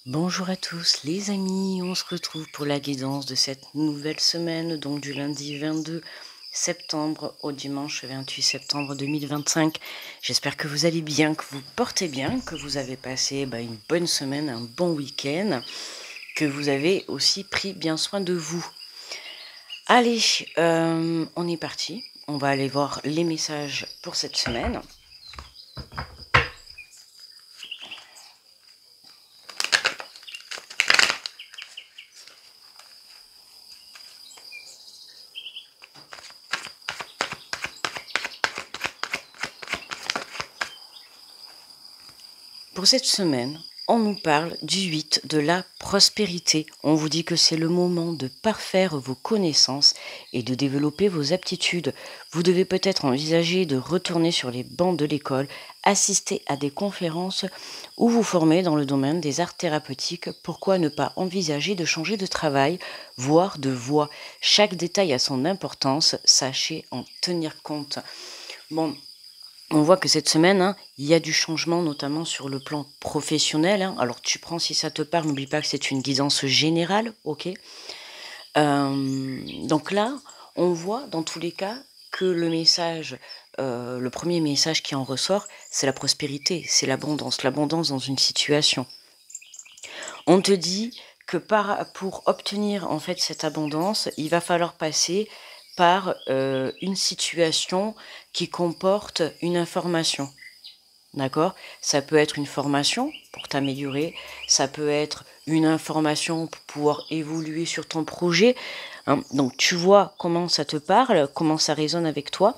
Bonjour à tous les amis, on se retrouve pour la guidance de cette nouvelle semaine, donc du lundi 22 septembre au dimanche 28 septembre 2025. J'espère que vous allez bien, que vous portez bien, que vous avez passé une bonne semaine, un bon week-end, que vous avez aussi pris bien soin de vous. Allez, on est parti, on va aller voir les messages pour cette semaine. Pour cette semaine, on nous parle du 8 de la prospérité. On vous dit que c'est le moment de parfaire vos connaissances et de développer vos aptitudes. Vous devez peut-être envisager de retourner sur les bancs de l'école, assister à des conférences ou vous former dans le domaine des arts thérapeutiques. Pourquoi ne pas envisager de changer de travail, voire de voie? Chaque détail a son importance, sachez en tenir compte. Bon, on voit que cette semaine, il y a du changement, notamment sur le plan professionnel. Alors, tu prends si ça te parle, n'oublie pas que c'est une guidance générale, ok. Donc là, on voit dans tous les cas que le message, le premier message qui en ressort, c'est la prospérité, c'est l'abondance dans une situation. On te dit que pour obtenir en fait cette abondance, il va falloir passer par une situation qui comporte une information. D'accord? Ça peut être une formation pour t'améliorer, ça peut être une information pour pouvoir évoluer sur ton projet. Donc tu vois comment ça te parle, comment ça résonne avec toi.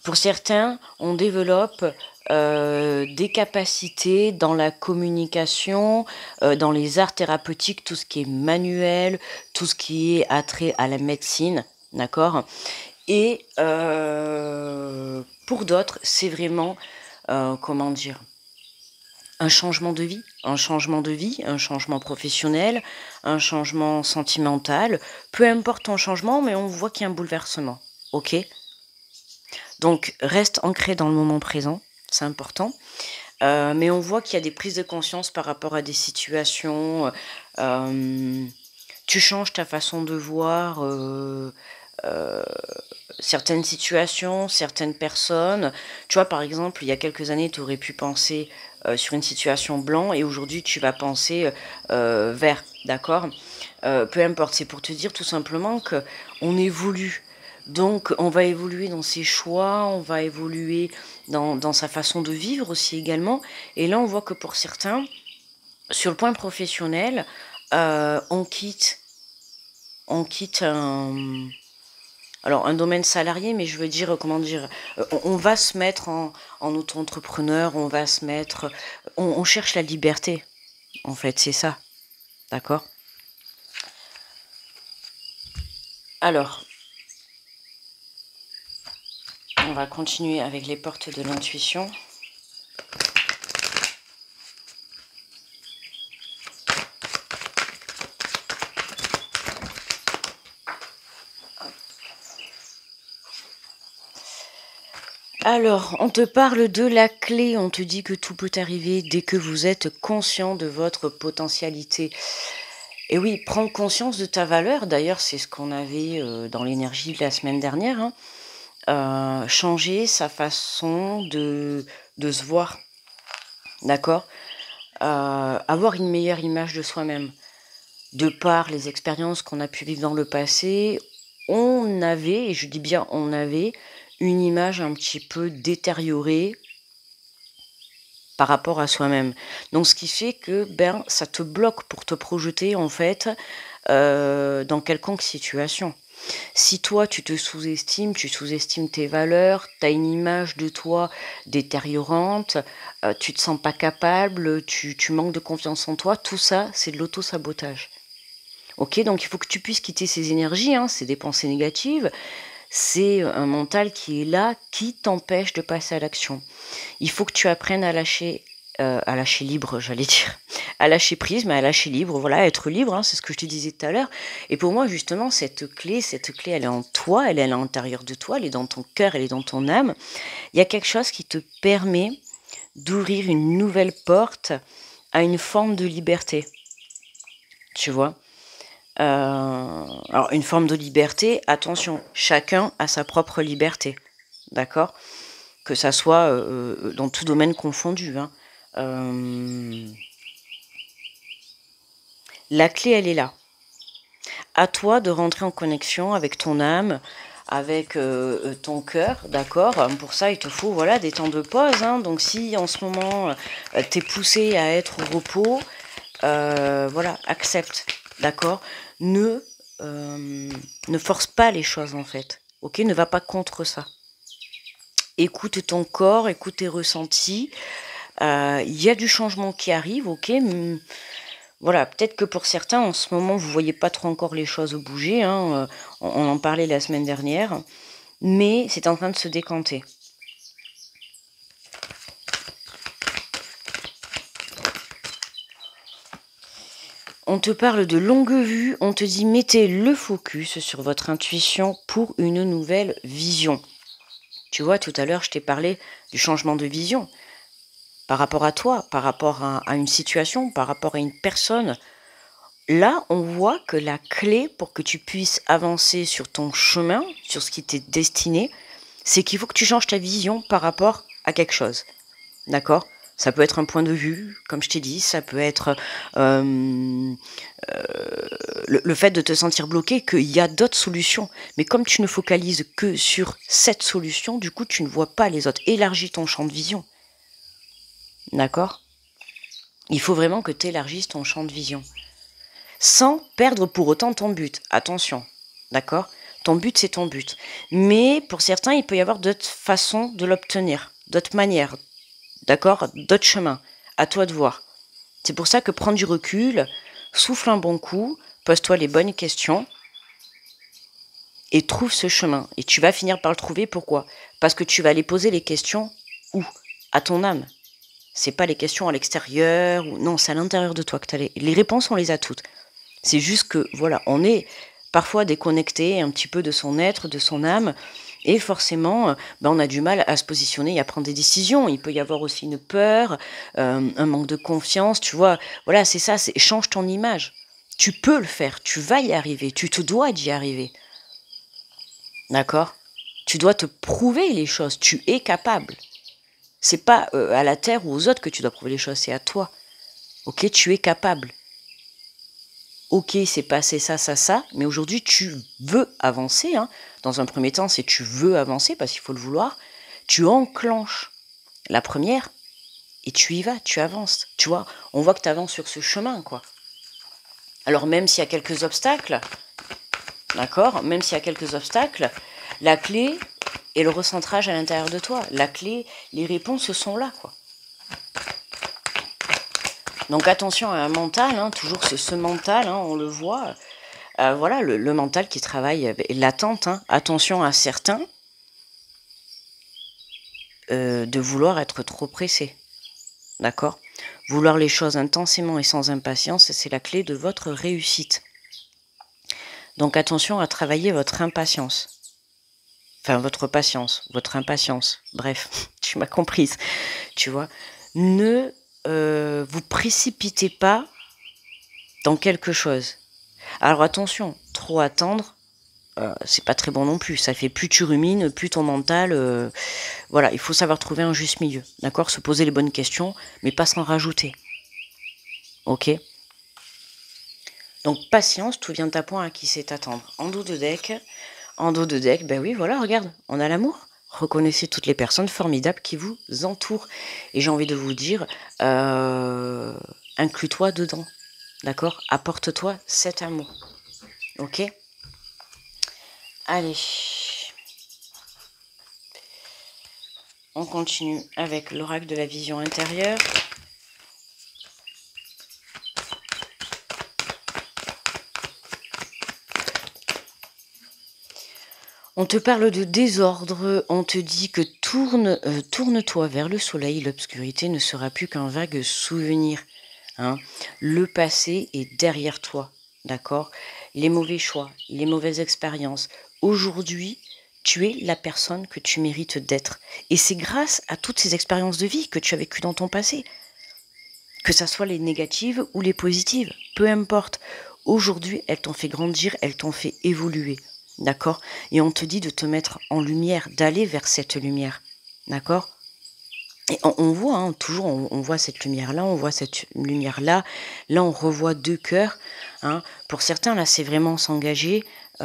Pour certains, on développe des capacités dans la communication, dans les arts thérapeutiques, tout ce qui est manuel, tout ce qui est attrait à la médecine, d'accord? Et pour d'autres, c'est vraiment, comment dire, un changement de vie, un changement professionnel, un changement sentimental. Peu importe ton changement, mais on voit qu'il y a un bouleversement, ok? Donc, reste ancré dans le moment présent, c'est important. Mais on voit qu'il y a des prises de conscience par rapport à des situations. Tu changes ta façon de voir certaines situations, certaines personnes. Tu vois, par exemple, il y a quelques années, tu aurais pu penser sur une situation blanc et aujourd'hui, tu vas penser vert, d'accord? Peu importe, c'est pour te dire tout simplement qu'on évolue. Donc, on va évoluer dans ses choix, on va évoluer dans sa façon de vivre aussi également. Et là, on voit que pour certains, sur le point professionnel, on quitte un domaine salarié, mais je veux dire, comment dire, on va se mettre en auto-entrepreneur, on va se mettre, on cherche la liberté, en fait, c'est ça, d'accord? Alors, on va continuer avec les portes de l'intuition. Alors, on te parle de la clé, on te dit que tout peut arriver dès que vous êtes conscient de votre potentialité. Et oui, prendre conscience de ta valeur, d'ailleurs, c'est ce qu'on avait dans l'énergie de la semaine dernière, changer sa façon de se voir, d'accord? Avoir une meilleure image de soi-même. De par les expériences qu'on a pu vivre dans le passé, on avait, et je dis bien on avait, une image un petit peu détériorée par rapport à soi-même. Donc ce qui fait que ça te bloque pour te projeter en fait dans quelconque situation. Si toi tu te sous-estimes, tu sous-estimes tes valeurs, tu as une image de toi détériorante, tu te sens pas capable, tu manques de confiance en toi, tout ça c'est de l'auto-sabotage. Ok, donc il faut que tu puisses quitter ces énergies, ces des pensées négatives, c'est un mental qui est là, qui t'empêche de passer à l'action. Il faut que tu apprennes à lâcher libre, j'allais dire, à lâcher prise, mais à lâcher libre, voilà, à être libre, c'est ce que je te disais tout à l'heure. Et pour moi, justement, cette clé, elle est en toi, elle est à l'intérieur de toi, elle est dans ton cœur, elle est dans ton âme. Il y a quelque chose qui te permet d'ouvrir une nouvelle porte à une forme de liberté. Tu vois? Alors une forme de liberté, attention, chacun a sa propre liberté, d'accord? Que ça soit, dans tout domaine confondu, hein. La clé, elle est là. À toi de rentrer en connexion avec ton âme, avec, ton cœur, d'accord? Pour ça, il te faut, voilà, des temps de pause, hein. Donc si en ce moment, tu es poussé à être au repos, voilà, accepte, d'accord? Ne, ne force pas les choses, en fait, OK? Ne va pas contre ça. Écoute ton corps, écoute tes ressentis. Il y a du changement qui arrive, OK? Voilà, peut-être que pour certains, en ce moment, vous voyez pas trop encore les choses bouger, hein, on en parlait la semaine dernière, mais c'est en train de se décanter. On te parle de longue vue, on te dit mettez le focus sur votre intuition pour une nouvelle vision. Tu vois, tout à l'heure, je t'ai parlé du changement de vision par rapport à toi, par rapport à une situation, par rapport à une personne. Là, on voit que la clé pour que tu puisses avancer sur ton chemin, sur ce qui t'est destiné, c'est qu'il faut que tu changes ta vision par rapport à quelque chose. D'accord? Ça peut être un point de vue, comme je t'ai dit, ça peut être le fait de te sentir bloqué, qu'il y a d'autres solutions. Mais comme tu ne focalises que sur cette solution, du coup, tu ne vois pas les autres. Élargis ton champ de vision. D'accord? Il faut vraiment que tu élargisses ton champ de vision. Sans perdre pour autant ton but. Attention, d'accord? Ton but, c'est ton but. Mais pour certains, il peut y avoir d'autres façons de l'obtenir, d'autres manières, d'accord? D'autres chemins. À toi de voir. C'est pour ça que prends du recul, souffle un bon coup, pose-toi les bonnes questions et trouve ce chemin. Et tu vas finir par le trouver. Pourquoi? Parce que tu vas aller poser les questions où? À ton âme. C'est pas les questions à l'extérieur, ou non, c'est à l'intérieur de toi que tu as les réponses, on les a toutes. C'est juste que, voilà, on est parfois déconnecté un petit peu de son être, de son âme, et forcément, on a du mal à se positionner et à prendre des décisions. Il peut y avoir aussi une peur, un manque de confiance, tu vois. Voilà, c'est ça, c'est change ton image. Tu peux le faire, tu vas y arriver, tu te dois d'y arriver. D'accord? Tu dois te prouver les choses, tu es capable. C'est pas à la terre ou aux autres que tu dois prouver les choses, c'est à toi. Ok, tu es capable. Ok, c'est passé ça, ça, ça, mais aujourd'hui tu veux avancer, hein. Dans un premier temps, c'est tu veux avancer parce qu'il faut le vouloir. Tu enclenches la première et tu y vas, tu avances. Tu vois, on voit que tu avances sur ce chemin, quoi. Alors même s'il y a quelques obstacles, d'accord, même s'il y a quelques obstacles, la clé est le recentrage à l'intérieur de toi. La clé, les réponses sont là, quoi. Donc attention à un mental, hein, toujours ce mental, hein, on le voit. Voilà, le mental qui travaille, l'attente, hein. Attention à certains de vouloir être trop pressé, d'accord? Vouloir les choses intensément et sans impatience, c'est la clé de votre réussite. Donc attention à travailler votre impatience. Enfin, votre patience, votre impatience. Bref, tu m'as comprise, tu vois? Ne vous précipitez pas dans quelque chose. Alors attention, trop attendre, c'est pas très bon non plus. Ça fait plus tu rumines, plus ton mental... voilà, il faut savoir trouver un juste milieu, d'accord? Se poser les bonnes questions, mais pas s'en rajouter. Ok? Donc patience, tout vient à point à qui sait attendre. En dos de deck, ben oui, voilà, regarde, on a l'amour. Reconnaissez toutes les personnes formidables qui vous entourent. Et j'ai envie de vous dire, inclus-toi dedans, d'accord? Apporte-toi cet amour, ok? Allez, on continue avec l'oracle de la vision intérieure. On te parle de désordre, on te dit que tourne-toi vers le soleil, l'obscurité ne sera plus qu'un vague souvenir. Hein. Le passé est derrière toi, d'accord? Les mauvais choix, les mauvaises expériences. Aujourd'hui, tu es la personne que tu mérites d'être. Et c'est grâce à toutes ces expériences de vie que tu as vécues dans ton passé Que ça soit les négatives ou les positives, peu importe. Aujourd'hui, elles t'ont fait grandir, elles t'ont fait évoluer, d'accord? Et on te dit de te mettre en lumière, d'aller vers cette lumière, d'accord? Et on voit, hein, toujours, on voit cette lumière-là, on voit cette lumière-là. Là, on revoit 2 cœurs, hein. Pour certains, là, c'est vraiment s'engager,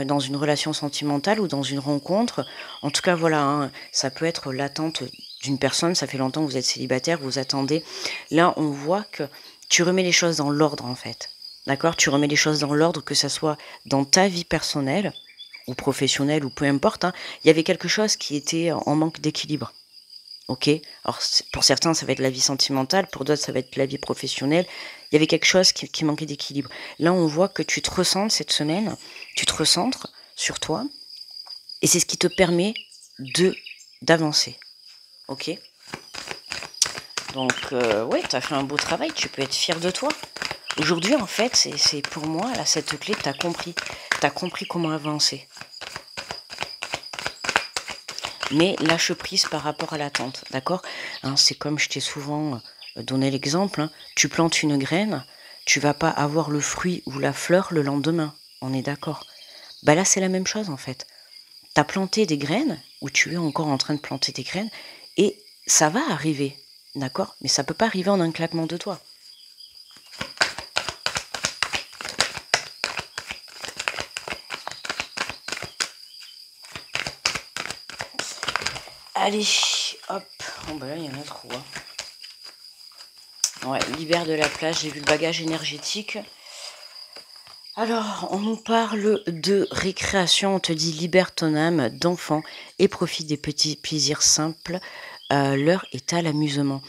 dans une relation sentimentale ou dans une rencontre. En tout cas, voilà, hein, ça peut être l'attente d'une personne, ça fait longtemps que vous êtes célibataire, vous attendez. Là, on voit que tu remets les choses dans l'ordre, en fait, d'accord? Tu remets les choses dans l'ordre, que ça soit dans ta vie personnelle ou professionnelle ou peu importe, hein. Il y avait quelque chose qui était en manque d'équilibre. OK. Alors pour certains, ça va être la vie sentimentale, pour d'autres, ça va être la vie professionnelle. Il y avait quelque chose qui manquait d'équilibre. Là, on voit que tu te recentres cette semaine, tu te recentres sur toi et c'est ce qui te permet d'avancer. OK? Donc ouais, tu as fait un beau travail, tu peux être fier de toi. Aujourd'hui, en fait, c'est pour moi, là, cette clé, tu as compris. Tu as compris comment avancer. Mais lâche prise par rapport à l'attente, d'accord? Hein, c'est comme je t'ai souvent donné l'exemple, hein, tu plantes une graine, tu vas pas avoir le fruit ou la fleur le lendemain, on est d'accord? Bah là, c'est la même chose en fait. Tu as planté des graines, ou tu es encore en train de planter des graines, et ça va arriver, d'accord? Mais ça peut pas arriver en un claquement de doigts. Allez, hop. Bon bah là, il y en a trop. Hein. Ouais, libère de la place, j'ai vu le bagage énergétique. Alors, on nous parle de récréation, on te dit libère ton âme d'enfant et profite des petits plaisirs simples. L'heure est à l'amusement.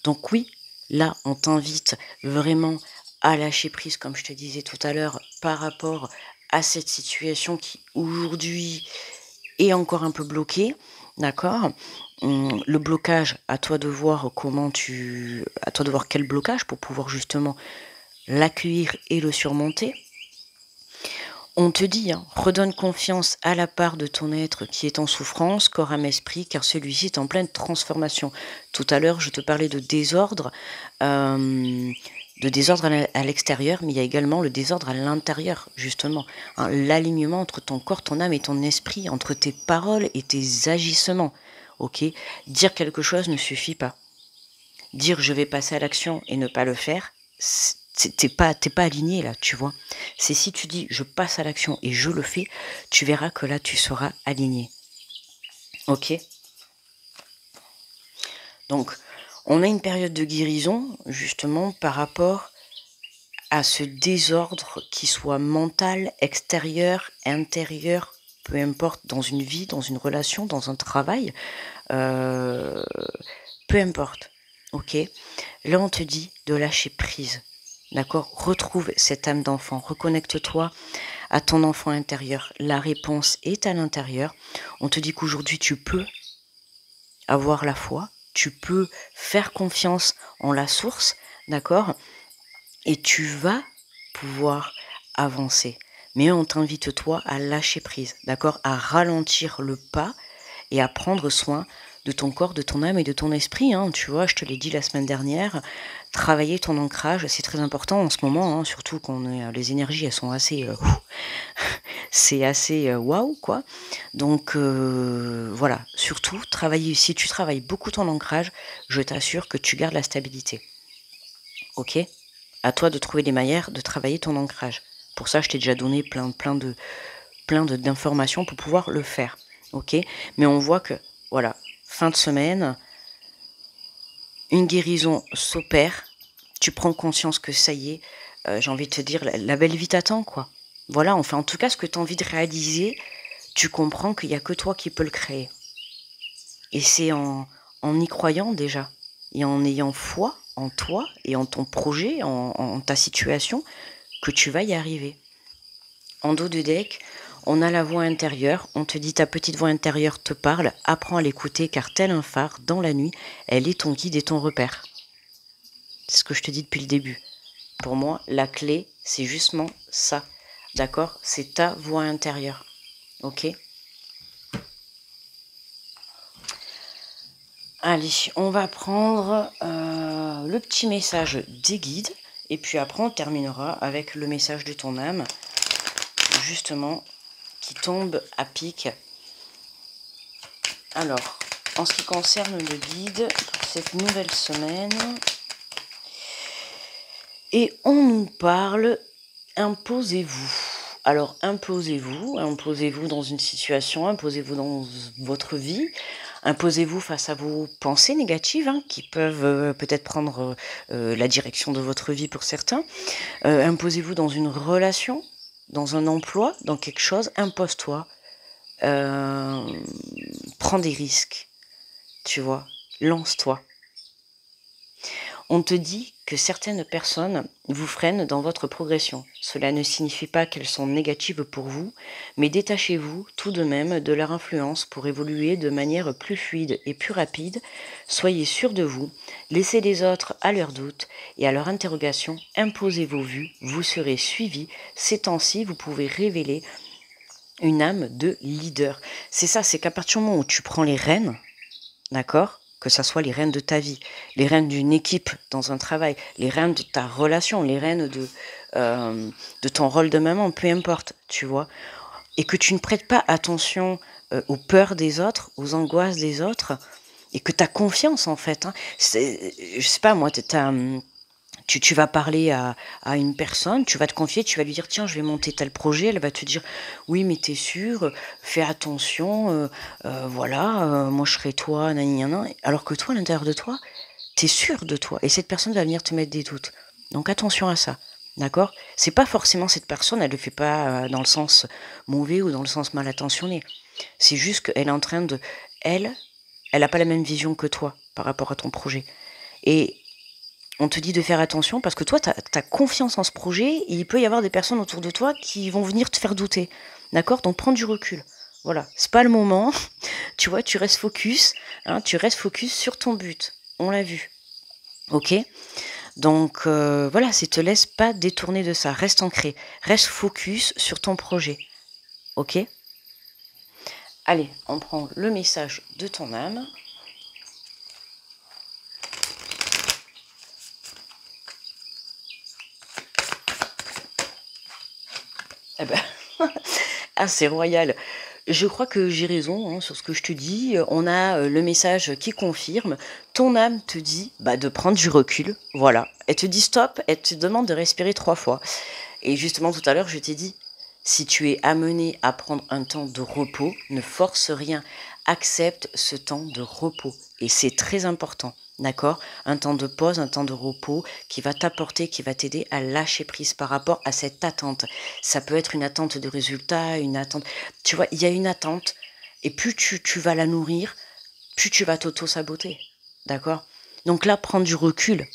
Donc oui, là, on t'invite vraiment à lâcher prise, comme je te disais tout à l'heure, par rapport à cette situation qui aujourd'hui est encore un peu bloquée. D'accord? Le blocage, à toi de voir à toi de voir quel blocage pour pouvoir justement l'accueillir et le surmonter. On te dit, hein, redonne confiance à la part de ton être qui est en souffrance, corps, âme, esprit, car celui-ci est en pleine transformation. Tout à l'heure, je te parlais de désordre à l'extérieur, mais il y a également le désordre à l'intérieur, justement. Hein, l'alignement entre ton corps, ton âme et ton esprit, entre tes paroles et tes agissements. Ok? Dire quelque chose ne suffit pas. Dire je vais passer à l'action et ne pas le faire, t'es pas aligné là, tu vois. C'est si tu dis je passe à l'action et je le fais, tu verras que là tu seras aligné. Ok? Donc, on a une période de guérison justement par rapport à ce désordre qui soit mental, extérieur, intérieur, peu importe, dans une vie, dans une relation, dans un travail, peu importe. Ok? Là, on te dit de lâcher prise. D'accord? Retrouve cette âme d'enfant. Reconnecte-toi à ton enfant intérieur. La réponse est à l'intérieur. On te dit qu'aujourd'hui, tu peux avoir la foi. Tu peux faire confiance en la source. D'accord? Et tu vas pouvoir avancer. Mais on t'invite, toi, à lâcher prise. D'accord? À ralentir le pas et à prendre soin de ton corps, de ton âme et de ton esprit. Hein. Tu vois, je te l'ai dit la semaine dernière, travailler ton ancrage, c'est très important en ce moment, hein, surtout quand les énergies, elles sont assez... c'est assez waouh, quoi. Donc, voilà, surtout, si tu travailles beaucoup ton ancrage, je t'assure que tu gardes la stabilité. Ok? À toi de trouver des manières de travailler ton ancrage. Pour ça, je t'ai déjà donné plein d'informations pour pouvoir le faire. Ok? Mais on voit que, voilà, fin de semaine, une guérison s'opère, tu prends conscience que ça y est, j'ai envie de te dire, la belle vie t'attend, quoi. Voilà, enfin, en tout cas, ce que tu as envie de réaliser, tu comprends qu'il n'y a que toi qui peux le créer. Et c'est en y croyant déjà, et en ayant foi en toi, et en ton projet, en ta situation, que tu vas y arriver. En dos du deck, on a la voix intérieure, on te dit ta petite voix intérieure te parle, apprends à l'écouter car tel un phare, dans la nuit, elle est ton guide et ton repère. C'est ce que je te dis depuis le début. Pour moi, la clé, c'est justement ça. D'accord? C'est ta voix intérieure. Ok? Allez, on va prendre le petit message des guides. Et puis après, on terminera avec le message de ton âme, justement, qui tombe à pic. Alors, en ce qui concerne le guide pour cette nouvelle semaine, et on nous parle, imposez-vous. Alors, imposez-vous dans une situation, imposez-vous dans votre vie, imposez-vous face à vos pensées négatives qui peuvent peut-être prendre la direction de votre vie pour certains. Imposez-vous dans une relation, dans un emploi, dans quelque chose, impose-toi. Prends des risques, tu vois, lance-toi. On te dit que certaines personnes vous freinent dans votre progression. Cela ne signifie pas qu'elles sont négatives pour vous, mais détachez-vous tout de même de leur influence pour évoluer de manière plus fluide et plus rapide. Soyez sûr de vous, laissez les autres à leurs doutes et à leurs interrogations, imposez vos vues, vous serez suivi. Ces temps-ci, vous pouvez révéler une âme de leader. C'est ça, c'est qu'à partir du moment où tu prends les rênes, d'accord ? Que ça soit les rênes de ta vie, les rênes d'une équipe dans un travail, les rênes de ta relation, les rênes de ton rôle de maman, peu importe, tu vois. Et que tu ne prêtes pas attention aux peurs des autres, aux angoisses des autres, et que tu as confiance en fait. Je sais pas, moi, tu vas parler à une personne, tu vas te confier, tu vas lui dire tiens je vais monter tel projet, elle va te dire oui mais t'es sûr, fais attention, voilà, moi je serai toi, nanana. Alors que toi à l'intérieur de toi, t'es sûr de toi et cette personne va venir te mettre des doutes. Donc attention à ça, d'accord? C'est pas forcément cette personne, elle le fait pas dans le sens mauvais ou dans le sens mal intentionné. C'est juste qu'elle est en train de, elle a pas la même vision que toi par rapport à ton projet. Et on te dit de faire attention parce que toi, tu as confiance en ce projet et il peut y avoir des personnes autour de toi qui vont venir te faire douter. D'accord? Donc prends du recul. Voilà, c'est pas le moment. Tu vois, tu restes focus. Tu restes focus sur ton but. On l'a vu. Ok? Donc voilà, te laisse pas détourner de ça. Reste ancré. Reste focus sur ton projet. Ok? Allez, on prend le message de ton âme. Eh ben, c'est royal. Je crois que j'ai raison sur ce que je te dis. On a le message qui confirme. Ton âme te dit de prendre du recul. Voilà. Elle te dit stop. Elle te demande de respirer 3 fois. Et justement, tout à l'heure, je t'ai dit, si tu es amené à prendre un temps de repos, ne force rien. Accepte ce temps de repos. Et c'est très important. D'accord? Un temps de pause, un temps de repos qui va t'apporter, qui va t'aider à lâcher prise par rapport à cette attente. Ça peut être une attente de résultat, une attente... Tu vois, il y a une attente et plus tu vas la nourrir, plus tu vas t'auto-saboter. D'accord? Donc là, prendre du recul.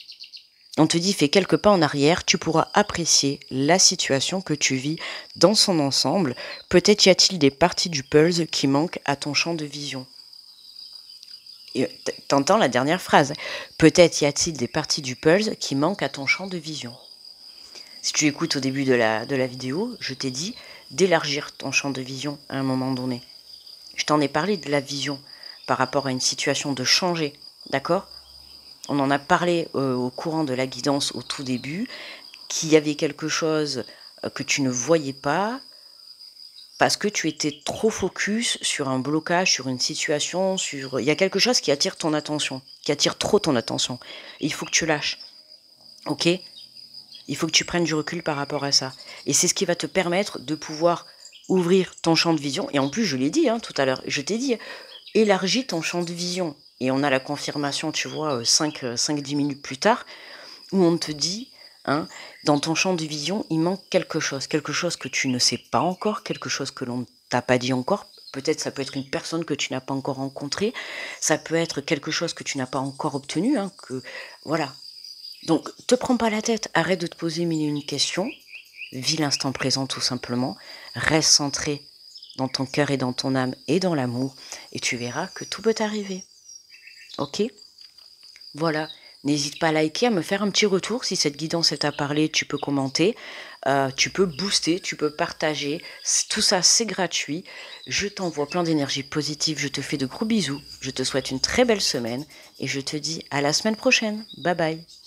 On te dit, fais quelques pas en arrière, tu pourras apprécier la situation que tu vis dans son ensemble. Peut-être y a-t-il des parties du puzzle qui manquent à ton champ de vision. T'entends la dernière phrase. Peut-être y a-t-il des parties du puzzle qui manquent à ton champ de vision. Si tu écoutes au début de la vidéo, je t'ai dit d'élargir ton champ de vision à un moment donné. Je t'en ai parlé de la vision par rapport à une situation, de changer, d'accord? On en a parlé au courant de la guidance au tout début, qu'il y avait quelque chose que tu ne voyais pas, parce que tu étais trop focus sur un blocage, sur une situation, il y a quelque chose qui attire ton attention, qui attire trop ton attention. Et il faut que tu lâches, ok? Il faut que tu prennes du recul par rapport à ça. Et c'est ce qui va te permettre de pouvoir ouvrir ton champ de vision. Et en plus, je l'ai dit tout à l'heure, je t'ai dit, élargis ton champ de vision. Et on a la confirmation, tu vois, 5-10 minutes plus tard, où on te dit... dans ton champ de vision, il manque quelque chose que tu ne sais pas encore, quelque chose que l'on ne t'a pas dit encore. Peut-être ça peut être une personne que tu n'as pas encore rencontrée, ça peut être quelque chose que tu n'as pas encore obtenu, voilà. Donc, te prends pas la tête, arrête de te poser mille et une questions, vis l'instant présent tout simplement, reste centré dans ton cœur et dans ton âme et dans l'amour, et tu verras que tout peut t'arriver. Ok? Voilà. N'hésite pas à liker, à me faire un petit retour. Si cette guidance t'a parlé, tu peux commenter. Tu peux booster, tu peux partager. Tout ça, c'est gratuit. Je t'envoie plein d'énergie positive. Je te fais de gros bisous. Je te souhaite une très belle semaine et je te dis à la semaine prochaine. Bye bye.